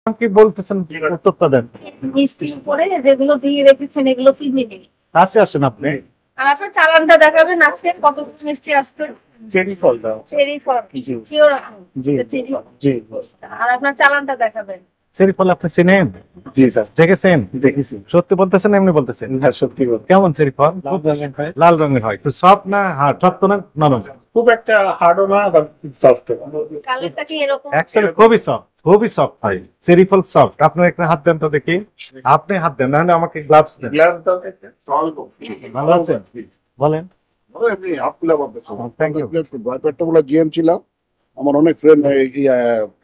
কি বলতেছেন উত্তরটা দেন। মিষ্টির উপরে যেগুলো দিয়ে রেখেছেন এগুলো কি মিনি? কাছে আসেন আপনি। আর আপনার চালানটা দেখাবেন আজকে কত মিষ্টি আসছে। চেরি ফল দাও। চেরি ফল শিওর রাখুন। চেরি জি। আর আপনার চালানটা দেখাবেন। চেরি ফল আপনি চেনেন? জি স্যার, দেখেছেন? দেখেছি। সত্যি বলতেছেন এমনি বলতেছেন? হ্যাঁ সত্যি বল। কেমন চেরি ফল? লাল রঙের হয়, লাল রঙের হয়, একটু সফট না হার্ড? সফট না নরম? খুব একটা হার্ডও না আবার সফট। কালারটা কি এরকম? অ্যাকচুয়ালি খুবই সফট হয় চেরি ফল, সফট। আপনার একটা হাত দেন তো দেখি। আপনি হাত দেন, না হলে আমাকে গ্লাভস দেন। গ্লাস দাও একটা। ভালো আছেন? বলেন। এমনি আপগুলা বলতেছো। Thank you. ভয়পেটটা বলে জিএম ছিলাম। আমার অনেক ফ্রেন্ড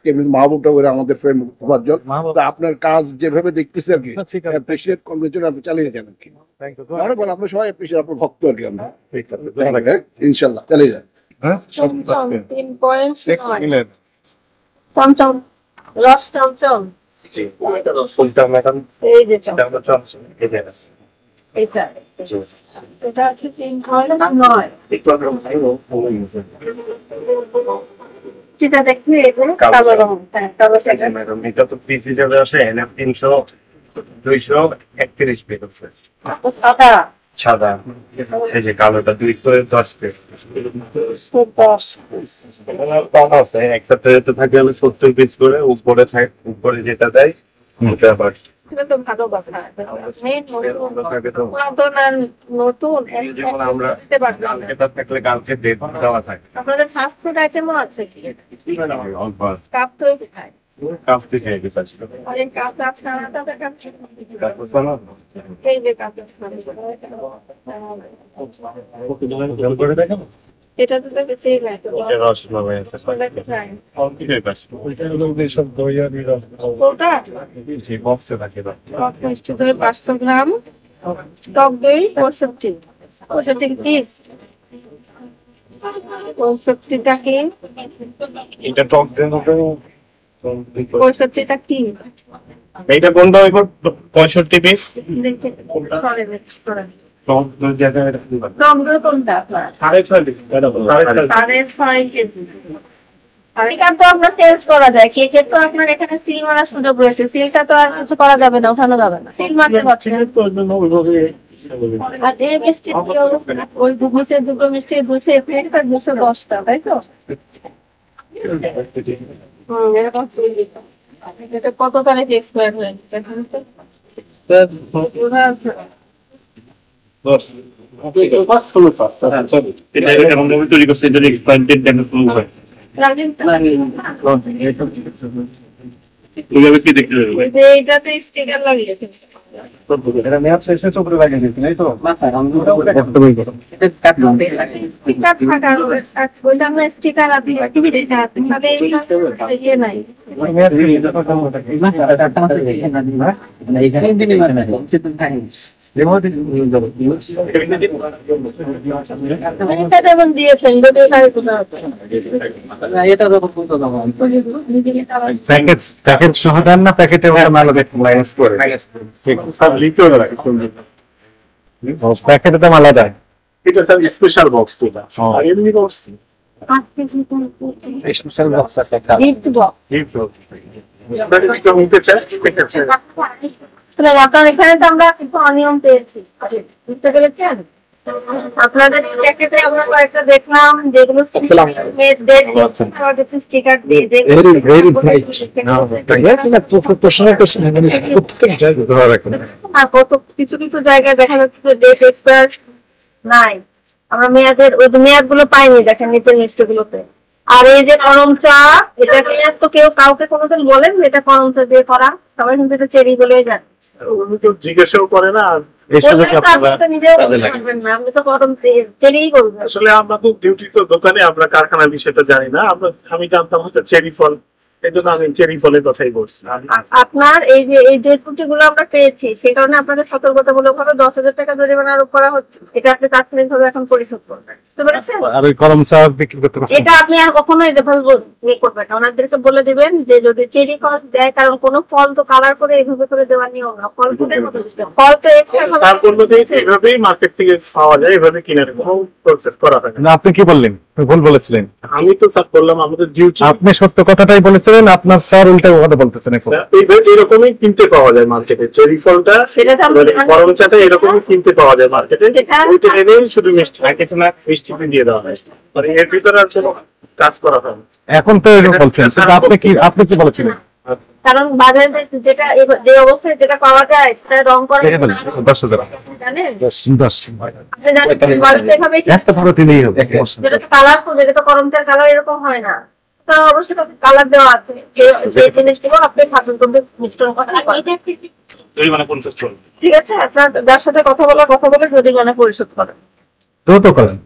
কেবিন মাহবুবটা বলে আমাদের ফ্রেন্ড উপার্জন। মাহবুব। তা আপনার কাজ যেভাবে দেখতেছি আর কি, ঠিক আছে। অ্যাপ্রিশিয়েট কংগ্রেচুলেশন, আপনি চালিয়ে যান আর কি। Thank you. অনেক ভালো, আপনি সবাই অ্যাপ্রিশিয়েট, আপনার ভক্ত আর কি আমরা। ইনশাল্লাহ চালিয়ে যান। হ্যাঁ? চমচম 3.9 মিলেন। চমচম রস চমচম। জি, এটা তো ফুলটা ম্যাডাম, এই যে চমচম এটা চমচম এটা আছে। এটা জি। এটা হচ্ছে 3.9 একটু আগে বলছিলাম ও হয়েছে। যেটা দেখলে এগুলো কালো রং। হ্যাঁ কালো টাকা। ম্যাডাম এটা তো পিস হিসাবে আসে এনএফ 300 231 পেজ আছে। সাদা সাদা এই যে কালোটা 2 করে 10 পেজ। 10 কম আছে, একটাতে তো থাকে হলো 70 পিস করে, উপরে থাকে, উপরে যেটা দেয় ওটা আবার এটা তো ভালো কথা। মেন থাকে তো। পুরাতন আর নতুন যেমন আমরা দিতে পারবেন না। এটা থাকলে কালকে ডেট দেওয়া থাকে। আপনাদের ফাস্ট ফুড আইটেমও আছে কি? অল্প আছে। কাপ তো খায়। কাপ থেকে আগে পাচ্ছি। আর এই কাপ ছাড়াটা দেখাচ্ছি। তারপর সালাদ এই যে কাপ ছাড়া। জল করে দেখো। এটা তো বেশি লাগে। এটা রসমালাই আছে। অল্পই পাচ্ছি। ওইটা হলো সব দই আর রস। ওটা জি বক্সে থাকে না। টক মিষ্টি দই 500 গ্রাম, টক দই 65 পিস। 65টা কি? এটা টক দেন ওটা 65টা কি? এইটা কোনটা হইব 65 পিস দেখতে সরে দেখতে টক দই জায়গায় রাখতে পারবে। টক দই কোনটা আপনার? 6.5 পিস এটা 6.5 কেজি। আর এটা তো আমরা সেলস করা যায়। কেকের তো আপনার এখানে সিল মারার সুযোগ রয়েছে। সিলটা তো আর কিছু করা যাবে না, ওঠানো যাবে না। সিল মারতে পারছি না। আর এই মিষ্টি ওই দুটো মিষ্টি 200 একটা 210টা, তাই তো? এরকম এটা কত তারিখে এক্সপায়ার হয়েছে? তৈরি করছে এটা এক্সপায়ার ডেট হয় ওইভাবে কি দেখতে পারবে? এইটাতে স্টিকার লাগিয়েছে। এটা মেয়াদ শেষ হয়ে চোখে লাগিয়েছে, তাই তো? স্টিকার থাকার ওইটা না স্টিকার আছে, এটা আছে। তাহলে ইয়ে নাই। এটা যেমন দিয়েছেন যদি এখানে কোথাও প্যাকেট সহ দেন না, প্যাকেটে মাইনাস করে প্যাকেটে তো মালা যায়। এটা স্যার স্পেশাল বক্স এটা আর এমনি বক্স স্পেশাল বক্স আছে একটা গিফট বক্স। আপনারা কি কমিতে চান এটা স্যার আপনার এখানে তো আমরা একটু অনিয়ম পেয়েছি, বুঝতে পেরেছেন? আপনাদের প্যাকেটে আমরা কয়েকটা দেখলাম যেগুলো স্টিকার দিয়ে কিছু কিছু জায়গায় দেখা যাচ্ছে যে ডেট এক্সপায়ার নাই, আমরা মেয়াদের ওই মেয়াদ গুলো পাইনি, দেখেন নিচের মিষ্টি গুলোতে। আর এই যে করম চা, এটা মেয়াদ তো কেউ কাউকে কোনোদিন বলেন এটা করম চা দিয়ে করা, সবাই কিন্তু এটা চেরি বলেই জানে। জিজ্ঞাসাও করে না আসলে আমরা তো ডিউটি তো দোকানে, আমরা কারখানার বিষয়টা জানি না। আমি জানতাম হয়তো চেরি ফল, এই জন্য আমি চেরি ফলের কথাই বলছি। আপনার এই যে ত্রুটিগুলো আমরা পেয়েছি সেই কারণে আপনাদের সতর্কতামূলক ভাবে 10,000 টাকা জরিমানা আরোপ করা হচ্ছে। এটা আপনি তাৎক্ষণিক ভাবে এখন পরিশোধ করবেন, বুঝতে পেরেছেন? আর ওই করম চা বিক্রি করতে পারছেন এটা আপনি আর কখনো এভাবে করবেন না। ওনাদেরকে বলে দিবেন যে যদি চেরি ফল দেয়, কারণ কোনো ফল তো কালার করে এইভাবে করে দেওয়ার নিয়ম না, ফল ফুলের মতো ফল তো এক্সট্রা ভাবে তারপর এইভাবেই মার্কেট থেকে পাওয়া যায়, এভাবে কিনে প্রসেস করা হয়। আপনি কি বললেন? ভুল বলেছিলেন। আমি তো স্যার বললাম আমাদের ডিউটি আপনি সত্য কথাটাই বলেছিলেন, আপনার স্যার উল্টা কথা বলতেছেন এখন। এরকমই কিনতে পাওয়া যায় মার্কেটে, চেরি ফলটা সেটা তো আমরা জানি। গরম চাটা এরকমই কিনতে পাওয়া যায় মার্কেটে, যেটা- ওইটা এনেই শুধু মিষ্টি কিছু না মিষ্টি দিয়ে দেওয়া হয়, মানে এর ভিতরে আর কোনো কাজ করা হয় না। এখন তো এরকম বলছেন, কিন্তু আপনি কি বলেছিলেন? কারণ বাজারে যেটা যে অবস্থায় যেটা পাওয়া যায় সেটা রং করা দেখে ফেলেন, 10,000 জানেন? 10 আপনি জানেন বাজারে এভাবে একটা ধরো দিলেই হবে। যেটা তো কালারফুল, যেটা তো করমচার কালার এরকম হয় না, তো অবশ্যই কালার দেওয়া আছে, যে জিনিসগুলো আপনি সাধারণ করতে মিশ্রণ করেন। জরিমানা 50 চলবে। ঠিক আছে, আপনার যার সাথে কথা বলে জরিমানা পরিশোধ করেন। তো করেন।